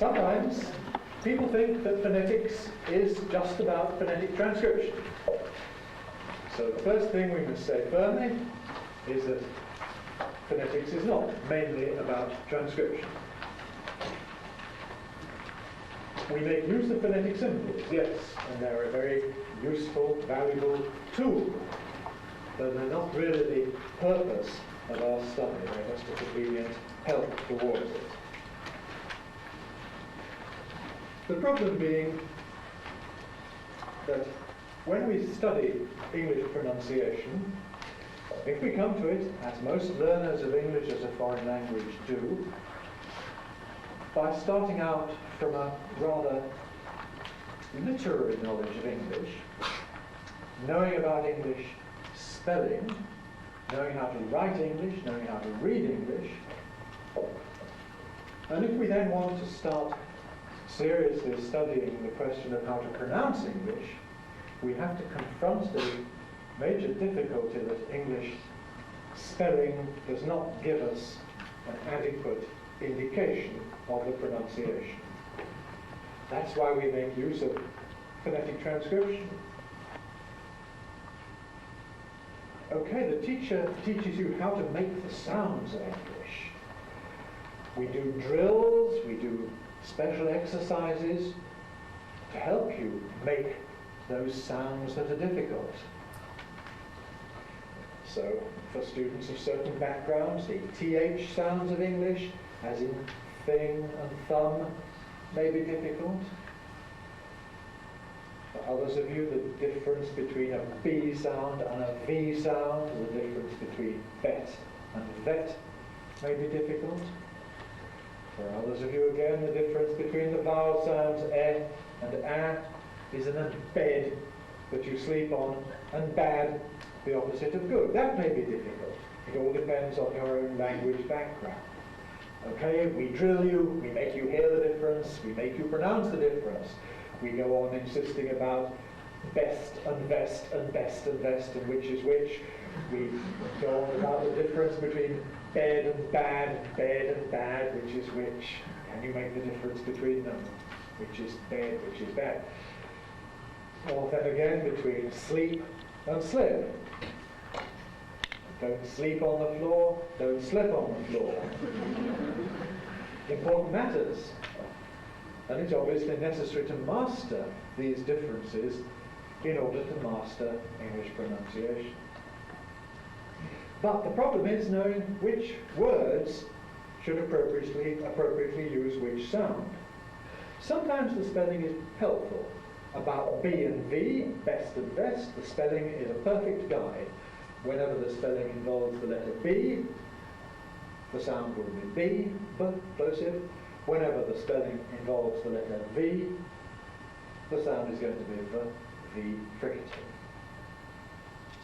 Sometimes people think that phonetics is just about phonetic transcription. So the first thing we must say firmly is that phonetics is not mainly about transcription. We make use of phonetic symbols, yes, and they're a very useful, valuable tool, but they're not really the purpose of our study. They're just a convenient help towards it. The problem being that when we study English pronunciation, if we come to it, as most learners of English as a foreign language do, by starting out from a rather literary knowledge of English, knowing about English spelling, knowing how to write English, knowing how to read English, and if we then want to start seriously studying the question of how to pronounce English, we have to confront the major difficulty that English spelling does not give us an adequate indication of the pronunciation. That's why we make use of phonetic transcription. Okay, the teacher teaches you how to make the sounds of English. We do drills, we do special exercises to help you make those sounds that are difficult. So, for students of certain backgrounds, the TH sounds of English, as in thing and thumb, may be difficult. For others of you, the difference between a B sound and a V sound, the difference between bet and vet, may be difficult. For others of you again, the difference between the vowel sounds e and a is an bed that you sleep on, and bad, the opposite of good. That may be difficult. It all depends on your own language background. Okay, we drill you, we make you hear the difference, we make you pronounce the difference. We go on insisting about best and vest and best and vest and which is which. We go on about the difference between bed and bad which is which. Can you make the difference between them? Which is bed, which is bad. Or then again between sleep and slip. Don't sleep on the floor, don't slip on the floor. Important matters. And it's obviously necessary to master these differences in order to master English pronunciation. But the problem is knowing which words should appropriately use which sound. Sometimes the spelling is helpful. About B and V, best and best, the spelling is a perfect guide. Whenever the spelling involves the letter B, the sound will be B, but plosive. Whenever the spelling involves the letter V, the sound is going to be the V fricative.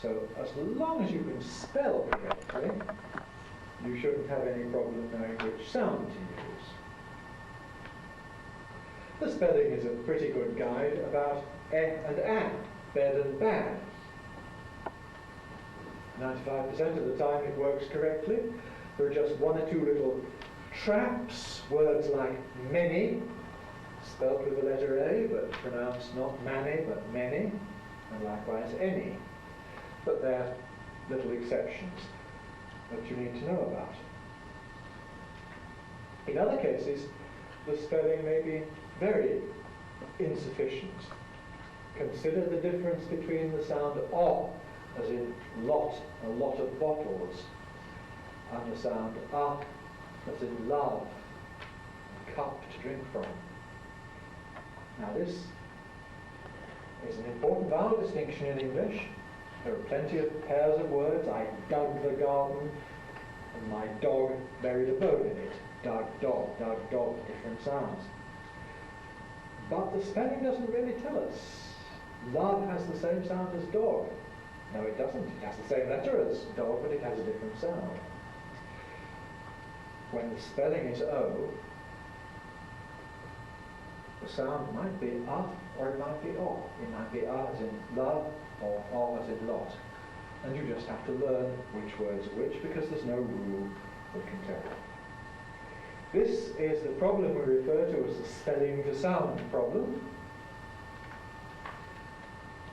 So as long as you can spell correctly, you shouldn't have any problem knowing which sound to use. The spelling is a pretty good guide about e and a, bed and bad. 95% of the time it works correctly. There are just one or two little traps, words like many, spelt with the letter A, but pronounced not manny, but many, and likewise any. But they're little exceptions that you need to know about. In other cases, the spelling may be very insufficient. Consider the difference between the sound o, as in lot, a lot of bottles, and the sound a, as in love, a cup to drink from. Now this is an important vowel distinction in English. There are plenty of pairs of words. I dug the garden, and my dog buried a bone in it. Dug, dog, different sounds. But the spelling doesn't really tell us. Love has the same sound as dog. No, it doesn't. It has the same letter as dog, but it has a different sound. When the spelling is O, the sound might be a, or it might be o. It might be a as in love, or o as in lot. And you just have to learn which words are which, because there's no rule that can tell you. This is the problem we refer to as the spelling to sound problem.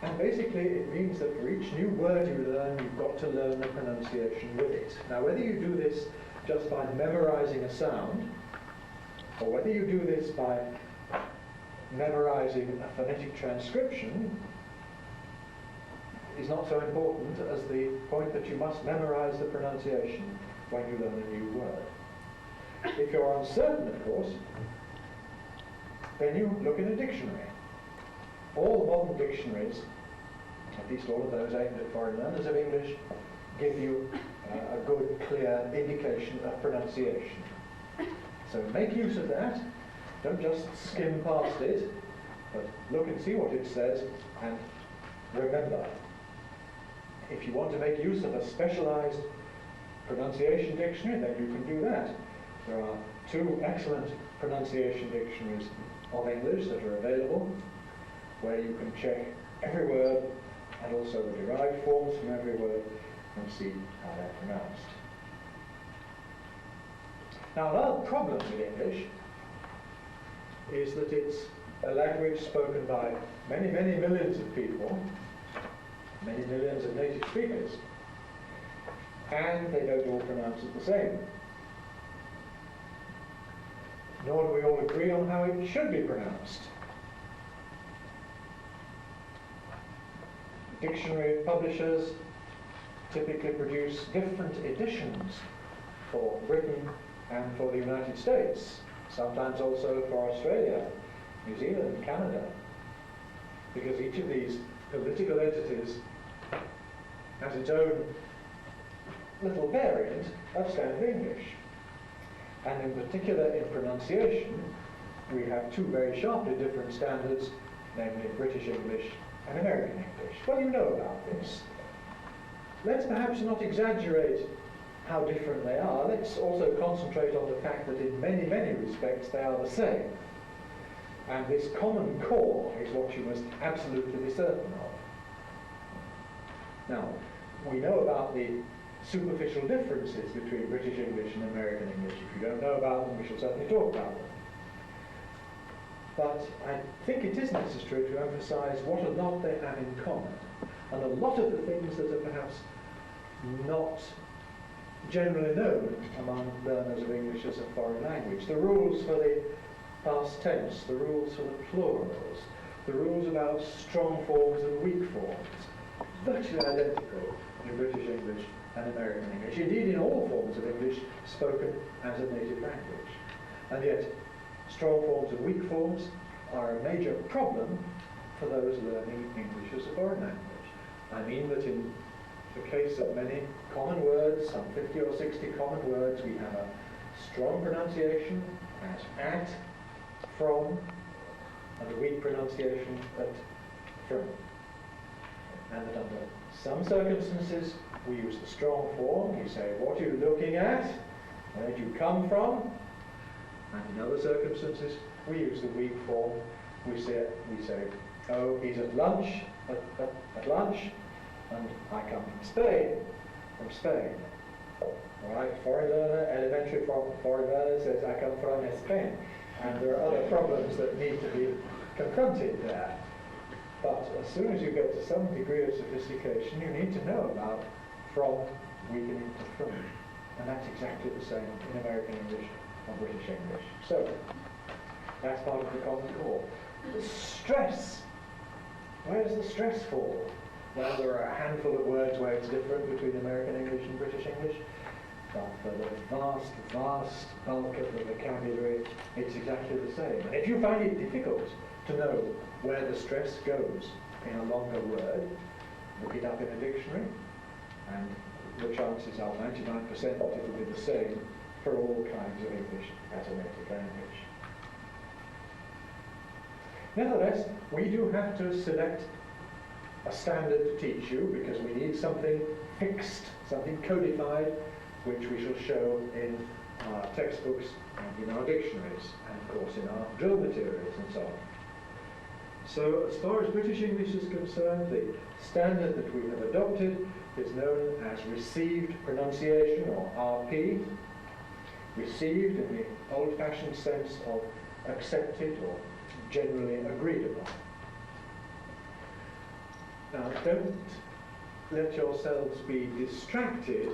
And basically it means that for each new word you learn, you've got to learn the pronunciation with it. Now whether you do this just by memorizing a sound, or whether you do this by memorizing a phonetic transcription, is not so important as the point that you must memorize the pronunciation when you learn a new word. If you're uncertain, of course, then you look in a dictionary. All modern dictionaries, at least all of those aimed at foreign learners of English, give you a good, clear indication of pronunciation. So make use of that. Don't just skim past it, but look and see what it says, and remember. If you want to make use of a specialized pronunciation dictionary, then you can do that. There are 2 excellent pronunciation dictionaries of English that are available, where you can check every word and also the derived forms from every word and see how they're pronounced. Now, another problem with English is that it's a language spoken by many, many millions of people, many millions of native speakers, and they don't all pronounce it the same. Nor do we all agree on how it should be pronounced. Dictionary publishers typically produce different editions for Britain and for the United States, sometimes also for Australia, New Zealand, and Canada, because each of these political entities has its own little variant of standard English. And in particular in pronunciation, we have 2 very sharply different standards, namely British English and American English. Well, you know about this. Let's perhaps not exaggerate how different they are. Let's also concentrate on the fact that in many, many respects they are the same. And this common core is what you must absolutely be certain of. Now, we know about the superficial differences between British English and American English. If you don't know about them, we shall certainly talk about them. But I think it is necessary to emphasize what a lot they have in common, and a lot of the things that are perhaps not generally known among learners of English as a foreign language. The rules for the past tense, the rules for the plurals, the rules about strong forms and weak forms, virtually identical in British English and American English, indeed in all forms of English spoken as a native language. And yet, strong forms and weak forms are a major problem for those learning English as a foreign language. I mean that in the case of many common words, some 50 or 60 common words, we have a strong pronunciation at, from, and a weak pronunciation at, from. And that under some circumstances, we use the strong form. You say, what are you looking at? Where did you come from? And in other circumstances, we use the weak form. We say, oh, he's at lunch, at lunch, and I come from Spain. All right, foreign learner, elementary foreign learner says, I come from Spain. And there are other problems that need to be confronted there. But as soon as you get to some degree of sophistication, you need to know about from weakening to from. And that's exactly the same in American English or British English. So, that's part of the common core. The stress. Where does the stress fall? Well, there are a handful of words where it's different between American English and British English. But for the vast, vast bulk of the vocabulary, it's exactly the same. And if you find it difficult to know where the stress goes in a longer word, look it up in a dictionary, and the chances are 99% that it will be the same for all kinds of English as a native language. Nevertheless, we do have to select a standard to teach you because we need something fixed, something codified, which we shall show in our textbooks and in our dictionaries, and of course in our drill materials and so on. So as far as British English is concerned, the standard that we have adopted is known as Received Pronunciation, or RP. received in the old-fashioned sense of accepted or generally agreed upon. Now, don't let yourselves be distracted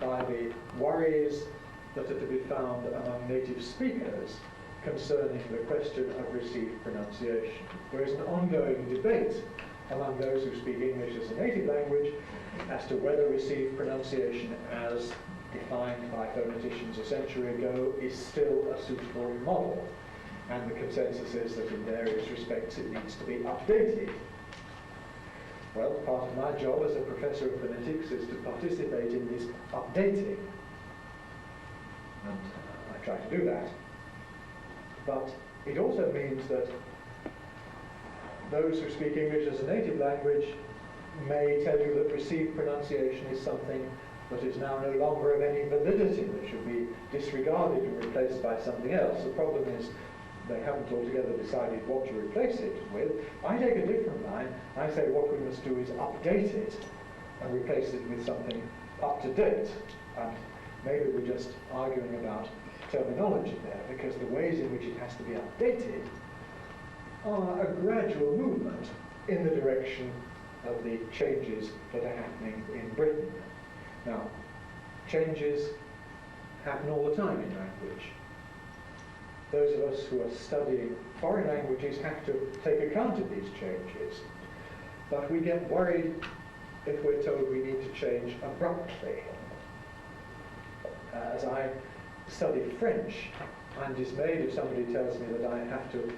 by the worries that are to be found among native speakers concerning the question of received pronunciation. There is an ongoing debate among those who speak English as a native language as to whether received pronunciation as defined by phoneticians a century ago is still a suitable model. And the consensus is that in various respects it needs to be updated. Well, part of my job as a professor of phonetics is to participate in this updating. And I try to do that. But it also means that those who speak English as a native language may tell you that received pronunciation is something that is now no longer of any validity, that should be disregarded and replaced by something else. The problem is they haven't altogether decided what to replace it with. I take a different line. I say what we must do is update it and replace it with something up to date. And maybe we're just arguing about terminology there, because the ways in which it has to be updated are a gradual movement in the direction of the changes that are happening in Britain. Now, changes happen all the time in language. Those of us who are studying foreign languages have to take account of these changes. But we get worried if we're told we need to change abruptly. As I study French, I'm dismayed if somebody tells me that I have to,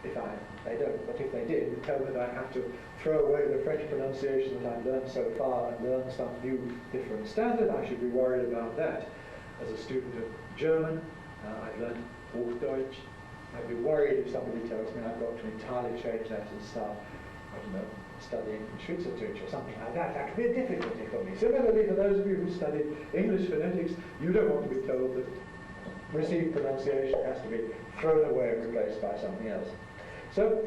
they don't, but if they did, tell me that I have to throw away the French pronunciation that I've learned so far and learn some new, different standard. I should be worried about that. As a student of German, I've learned Hochdeutsch. I'd be worried if somebody tells me I've got to entirely change that and start, I don't know, studying Schweizerdeutsch or something like that. That would be a difficulty for me. Similarly, for those of you who study English phonetics, you don't want to be told that received pronunciation has to be thrown away and replaced by something else. So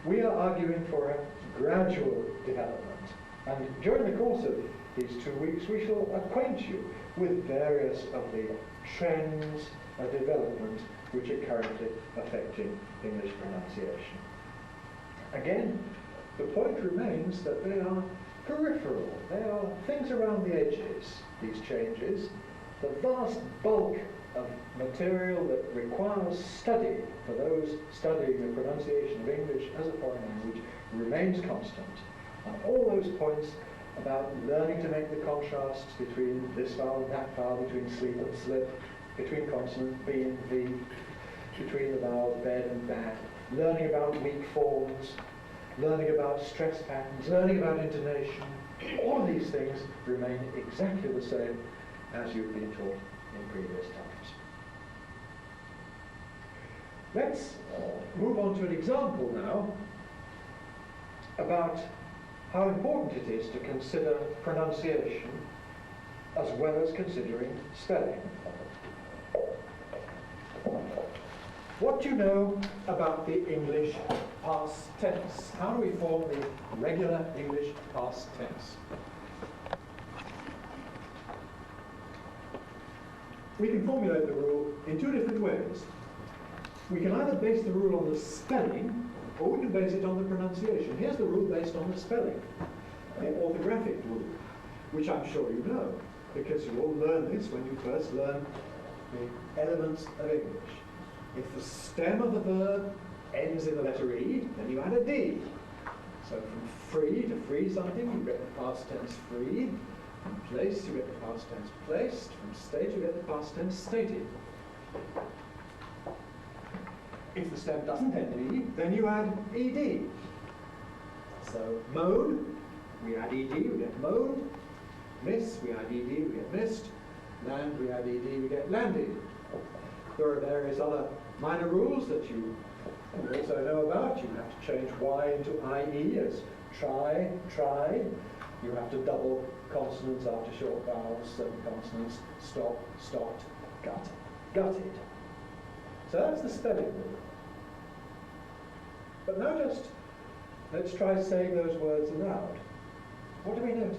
we are arguing for a gradual development. And during the course of these 2 weeks, we shall acquaint you with various of the trends of development which are currently affecting English pronunciation. Again, the point remains that they are peripheral. They are things around the edges, these changes. The vast bulk of material that requires study for those studying the pronunciation of English as a foreign language remains constant. And all those points about learning to make the contrasts between this vowel and that vowel, between sleep and slip, between consonant B and V, between the vowels bed and bad, learning about weak forms, learning about stress patterns, learning about intonation, all of these things remain exactly the same as you've been taught in previous times. Let's move on to an example now about how important it is to consider pronunciation as well as considering spelling. What do you know about the English past tense? How do we form the regular English past tense? We can formulate the rule in two different ways. We can either base the rule on the spelling, or we can base it on the pronunciation. Here's the rule based on the spelling, the orthographic rule, which I'm sure you know, because you all learn this when you first learn the elements of English. If the stem of the verb ends in the letter E, then you add a D. So from free to free something, you get the past tense freed. From place, you get the past tense placed. From state, you get the past tense stated. If the stem doesn't end in E, then you add ED. So mode, we add ED, we get mode. Miss, we add ED, we get missed. Land, we add ED, we get landed. There are various other minor rules that you also know about. You have to change Y into IE as try, tried. You have to double consonants after short vowels, semi-consonants, stop, stopped, gut, gutted. So that's the spelling rule. But now let's try saying those words aloud. What do we notice?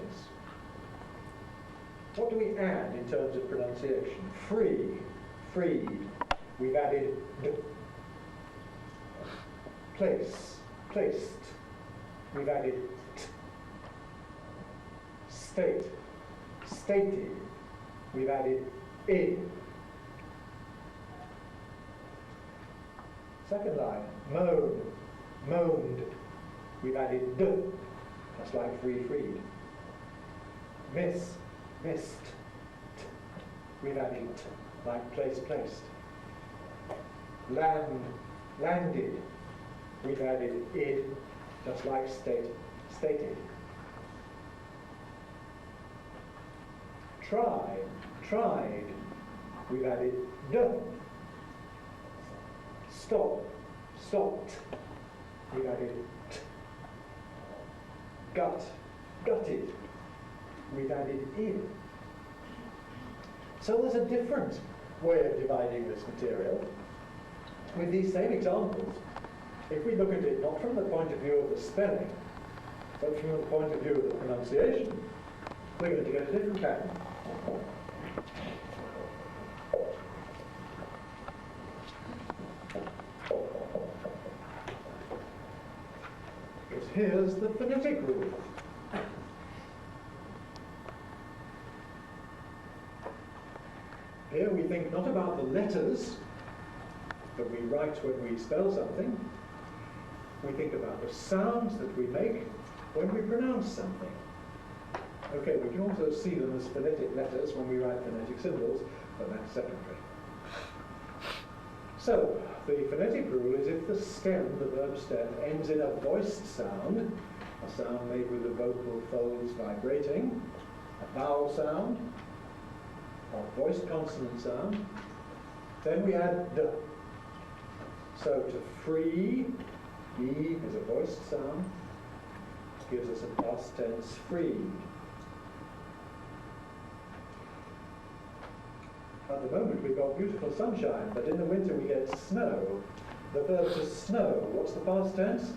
What do we add in terms of pronunciation? Free, freed. We've added d. Place, placed. We've added t. State, stated. We've added in. Second line, moan, moaned. We've added d. That's like free, freed. Miss, missed. T. We've added t, like place, placed. Land, landed. We've added id, just like state, stated. Try, tried. We've added d. Stop, stopped. We've added t. Gut, gutted. We've added in. So there's a different way of dividing this material with these same examples. If we look at it not from the point of view of the spelling, but from the point of view of the pronunciation, we're going to get a different pattern. Because here's the phonetic rule. Here we think not about the letters that we write when we spell something. We think about the sounds that we make when we pronounce something. Okay, we can also see them as phonetic letters when we write phonetic symbols, but that's secondary. So, the phonetic rule is if the stem, the verb stem, ends in a voiced sound, a sound made with the vocal folds vibrating, a vowel sound, or a voiced consonant sound, then we add d. So to free, E is a voiced sound, gives us a past tense freed. At the moment we've got beautiful sunshine, but in the winter we get snow. The verb to snow, what's the past tense?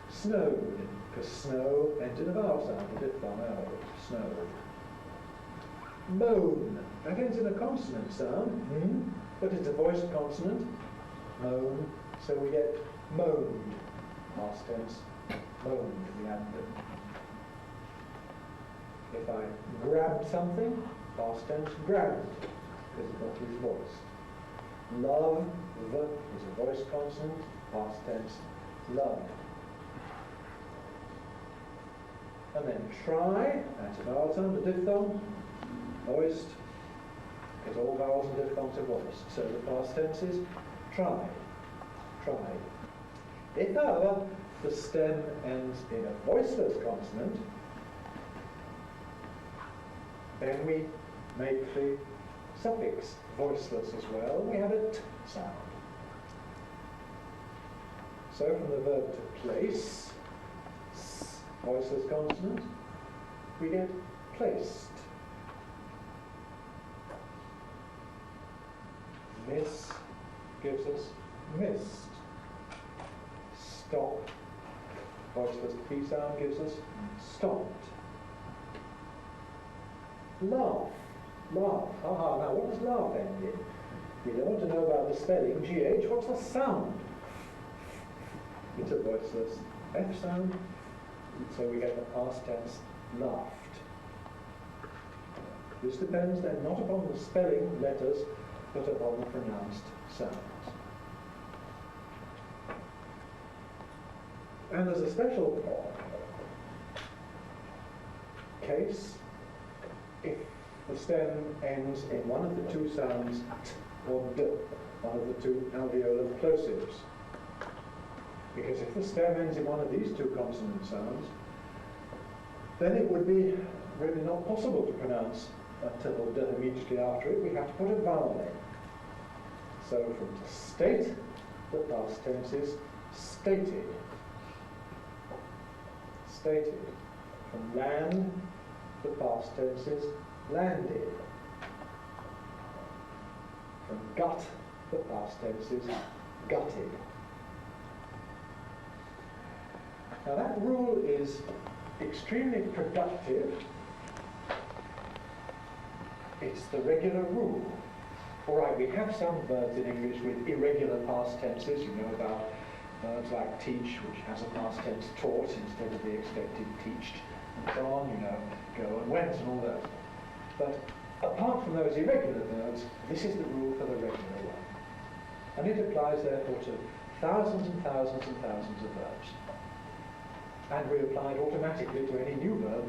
Snowed, because snow ends in a vowel sound, a diphthong L, snowed. Moan, that ends in a consonant sound, but it's a voiced consonant, moan, so we get moaned, past tense, moaned, we add them. If I grab something, past tense, grabbed, because the body is voiced. Love, v is a voiced consonant, past tense, loved. And then try, that's a vowel sound, a diphthong, voiced, because all vowels and diphthongs are voiced. So the past tense is tried, tried. If, however, the stem ends in a voiceless consonant, then we make the suffix voiceless as well. We have a t sound. So from the verb to place, s, voiceless consonant, we get placed. Miss gives us missed. Stop, voiceless P sound gives us stopped. Laugh, laugh, aha, now what does laugh end in? We don't want to know about the spelling, GH, what's the sound? It's a voiceless F sound, so we get the past tense laughed. This depends then not upon the spelling, letters, but upon the pronounced sounds. And there's a special case if the stem ends in one of the two sounds t or d, one of the two alveolar plosives. Because if the stem ends in one of these two consonant sounds, then it would be really not possible to pronounce a t or d immediately after it. We have to put a vowel in. So from to state, the past tense is stated. Stated. From land, the past tense is landed. From gut, the past tense is gutted. Now that rule is extremely productive. It's the regular rule. All right, we have some verbs in English with irregular past tenses. You know about verbs like teach, which has a past tense, taught instead of the expected teached, and so on, you know, go and went and all that. But apart from those irregular verbs, this is the rule for the regular one. And it applies therefore to thousands and thousands and thousands of verbs. And we apply it automatically to any new verb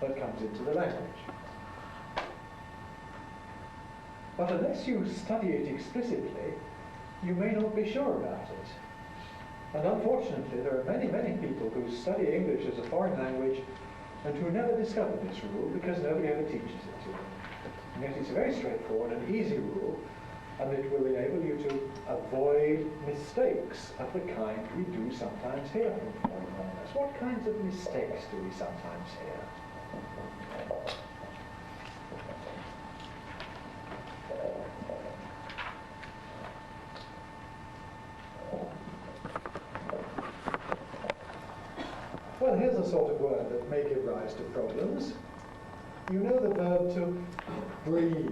that comes into the language. But unless you study it explicitly, you may not be sure about it. And unfortunately, there are many, many people who study English as a foreign language and who never discover this rule because nobody ever teaches it to them. And yet it's a very straightforward and easy rule, and it will enable you to avoid mistakes of the kind we do sometimes hear from foreign learners. What kinds of mistakes do we sometimes hear? Well, here's a sort of word that may give rise to problems. You know the verb to breathe.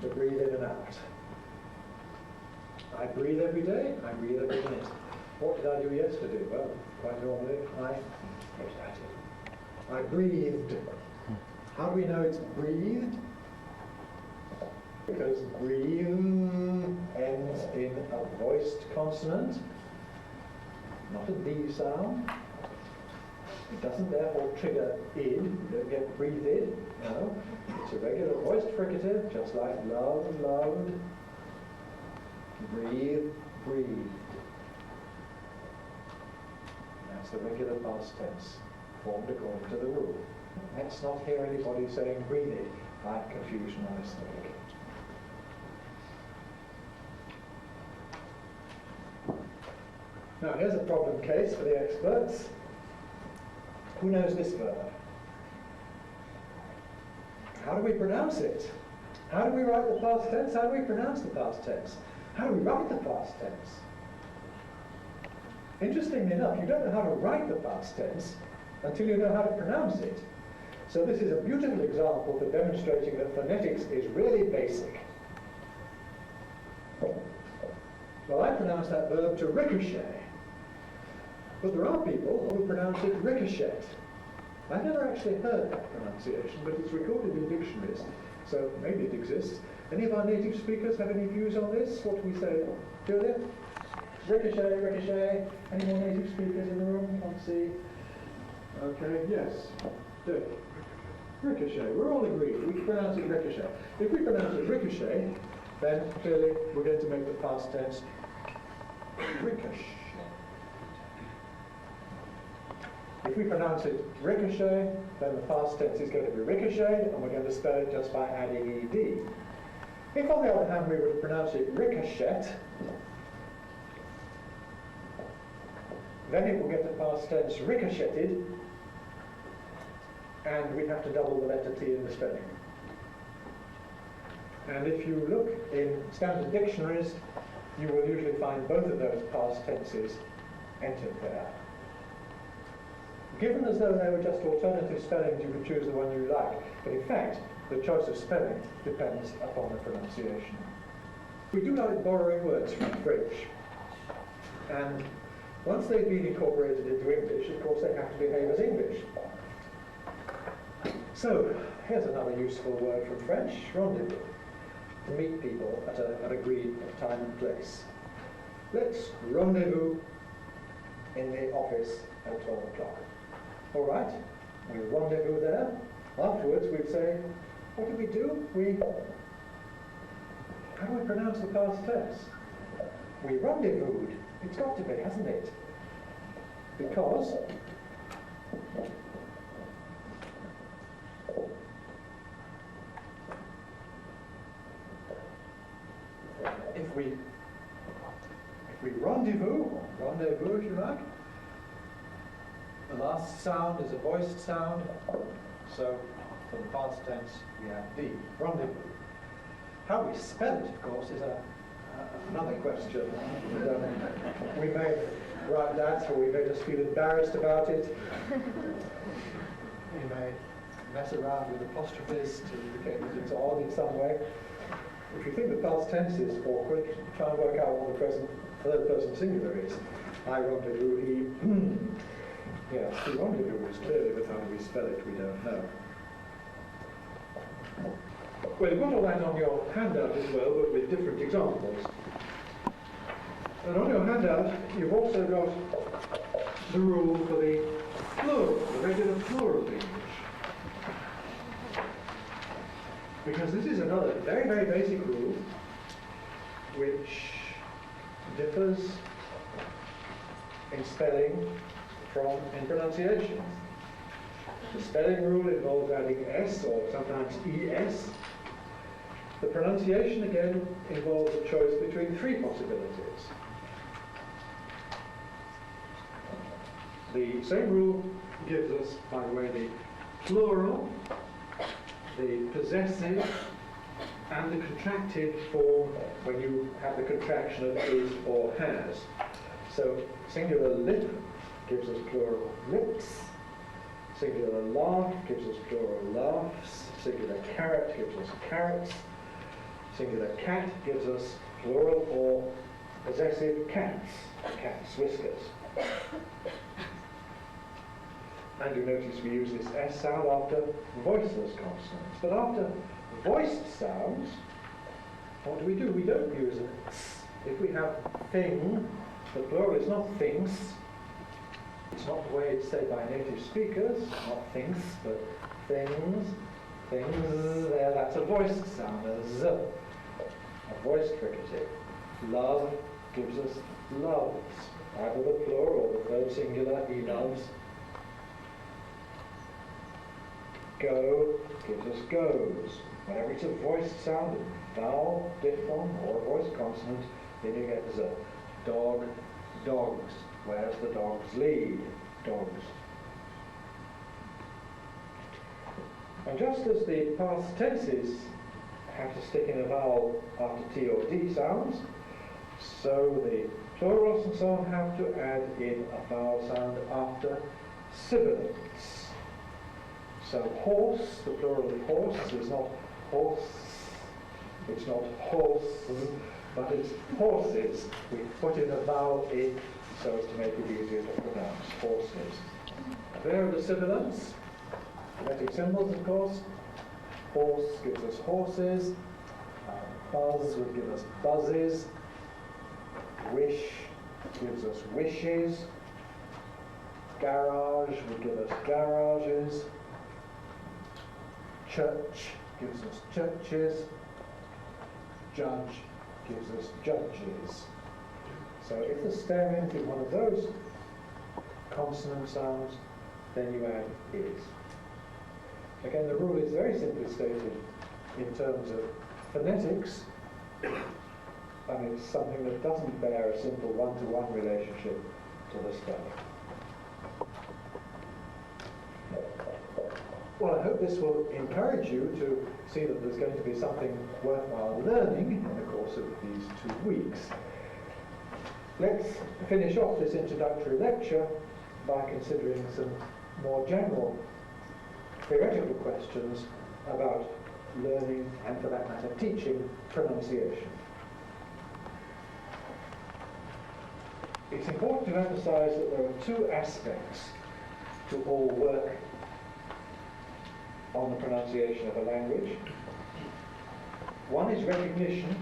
To breathe in and out. I breathe every day, I breathe every minute. What did I do yesterday? Well, quite normally, what did I do? I breathed. How do we know it's breathed? Because breathe ends in a voiced consonant, not a D sound. It doesn't therefore trigger id. You don't get breathed. No. It's a regular voiced fricative, just like love, loved, breathe, breathed. That's the regular past tense, formed according to the rule. Let's not hear anybody saying breathed by confusion or mistake. Now here's a problem case for the experts. Who knows this verb? How do we pronounce it? How do we write the past tense? How do we pronounce the past tense? How do we write the past tense? Interestingly enough, you don't know how to write the past tense until you know how to pronounce it. So this is a beautiful example for demonstrating that phonetics is really basic. Well, I pronounce that verb to ricochet. But there are people who pronounce it ricochet. I've never actually heard that pronunciation, but it's recorded in dictionaries, so maybe it exists. Any of our native speakers have any views on this? What do we say? Julia? Ricochet, ricochet. Any more native speakers in the room? Let's see. Okay, yes. Dick. Ricochet. We're all agreed. We pronounce it ricochet. If we pronounce it ricochet, then clearly we're going to make the past tense ricochet. If we pronounce it ricochet, then the past tense is going to be ricocheted, and we're going to spell it just by adding ed. If, on the other hand, we were to pronounce it ricochet, then it will get the past tense ricocheted, and we'd have to double the letter T in the spelling. And if you look in standard dictionaries, you will usually find both of those past tenses entered there. Given as though they were just alternative spellings, you could choose the one you like. But in fact, the choice of spelling depends upon the pronunciation. We do like borrowing words from French. And once they've been incorporated into English, of course, they have to behave as English. So, here's another useful word from French, rendezvous, to meet people at an agreed time and place. Let's rendezvous in the office at 12 o'clock. All right, we rendezvous there. Afterwards, we'd say, what do we do? How do we pronounce the past tense? We rendezvoused. It's got to be, hasn't it? Because if we rendezvous if you like, the last sound is a voiced sound, so for the past tense we have D, rendezvous. How we spell it, of course, is another question. We may write that, or we may just feel embarrassed about it. We may mess around with apostrophes to indicate that it's odd in some way. If you think the past tense is awkward, try and work out what the present third person singular is. I rendezvous, he. Yes, the rendezvous is clearly, but how do we spell it, we don't know. Well, you've got all that on your handout as well, but with different examples. And on your handout, you've also got the rule for the plural, the regular plural of English. Because this is another very, very basic rule which differs in spelling from in pronunciation. The spelling rule involves adding S or sometimes ES. The pronunciation again involves a choice between three possibilities. The same rule gives us, by the way, the plural, the possessive, and the contracted form when you have the contraction of is or has. So singular lip gives us plural lips, singular laugh gives us plural laughs, singular carrot gives us carrots, singular cat gives us plural or possessive cats, cat's whiskers. And you notice we use this S sound after voiceless consonants. But after voiced sounds, what do? We don't use an S. If we have thing, the plural is not things. It's not the way it's said by native speakers, not things, but things, there, that's a voiced sound, a Z, a voiced fricative. Love gives us loves, either the plural or the third singular, he loves. Go gives us goes. Whenever it's a voiced sound, a vowel, diphthong, or a voiced consonant, then you get Z. Dog, dogs. Where's the dogs lead? Dogs. And just as the past tenses have to stick in a vowel after T or D sounds, so the plurals and so on have to add in a vowel sound after sibilants. So horse, the plural of horse is not horse, it's not horse, but it's horses. We put in a vowel in so as to make it easier to pronounce, horses. There are the sibilants, phonetic symbols of course. Horse gives us horses, buzz would give us buzzes, wish gives us wishes, garage would give us garages, church gives us churches, judge gives us judges. So if the stem ends in one of those consonant sounds, then you add is. Again, the rule is very simply stated in terms of phonetics, and it's something that doesn't bear a simple one-to-one relationship to the spelling. Well, I hope this will encourage you to see that there's going to be something worthwhile learning in the course of these 2 weeks. Let's finish off this introductory lecture by considering some more general theoretical questions about learning and, for that matter, teaching pronunciation. It's important to emphasize that there are two aspects to all work on the pronunciation of a language. One is recognition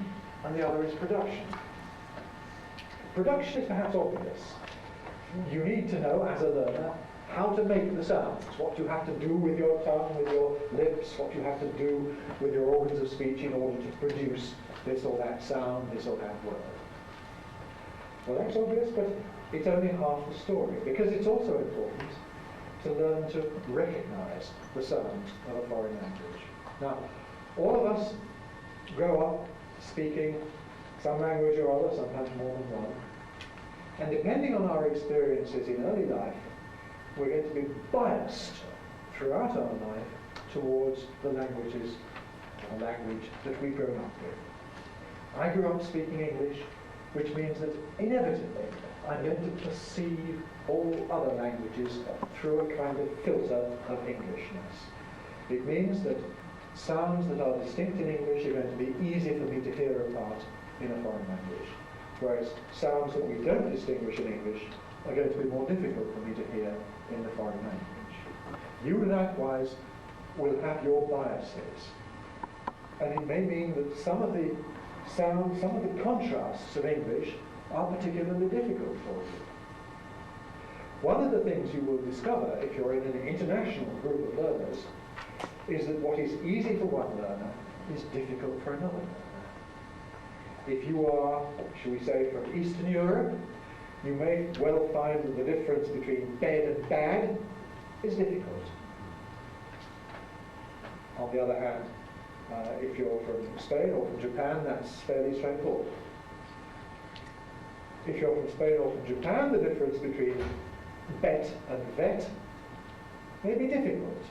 and the other is production. Production is perhaps obvious. You need to know, as a learner, how to make the sounds, what you have to do with your tongue, with your lips, what you have to do with your organs of speech in order to produce this or that sound, this or that word. Well, that's obvious, but it's only half the story, because it's also important to learn to recognize the sounds of a foreign language. Now, all of us grow up speaking some language or other, sometimes more than one, and depending on our experiences in early life, we're going to be biased throughout our life towards the language that we've grown up with. I grew up speaking English, which means that inevitably I'm going to perceive all other languages through a kind of filter of Englishness. It means that sounds that are distinct in English are going to be easy for me to hear apart in a foreign language, whereas sounds that we don't distinguish in English are going to be more difficult for me to hear in the foreign language. You likewise will have your biases, and it may mean that some of the sounds, some of the contrasts of English are particularly difficult for you. One of the things you will discover if you're in an international group of learners is that what is easy for one learner is difficult for another learner. If you are, shall we say, from Eastern Europe, you may well find that the difference between bed and bag is difficult. On the other hand, if you're from Spain or from Japan, that's fairly straightforward. If you're from Spain or from Japan, the difference between bet and vet may be difficult.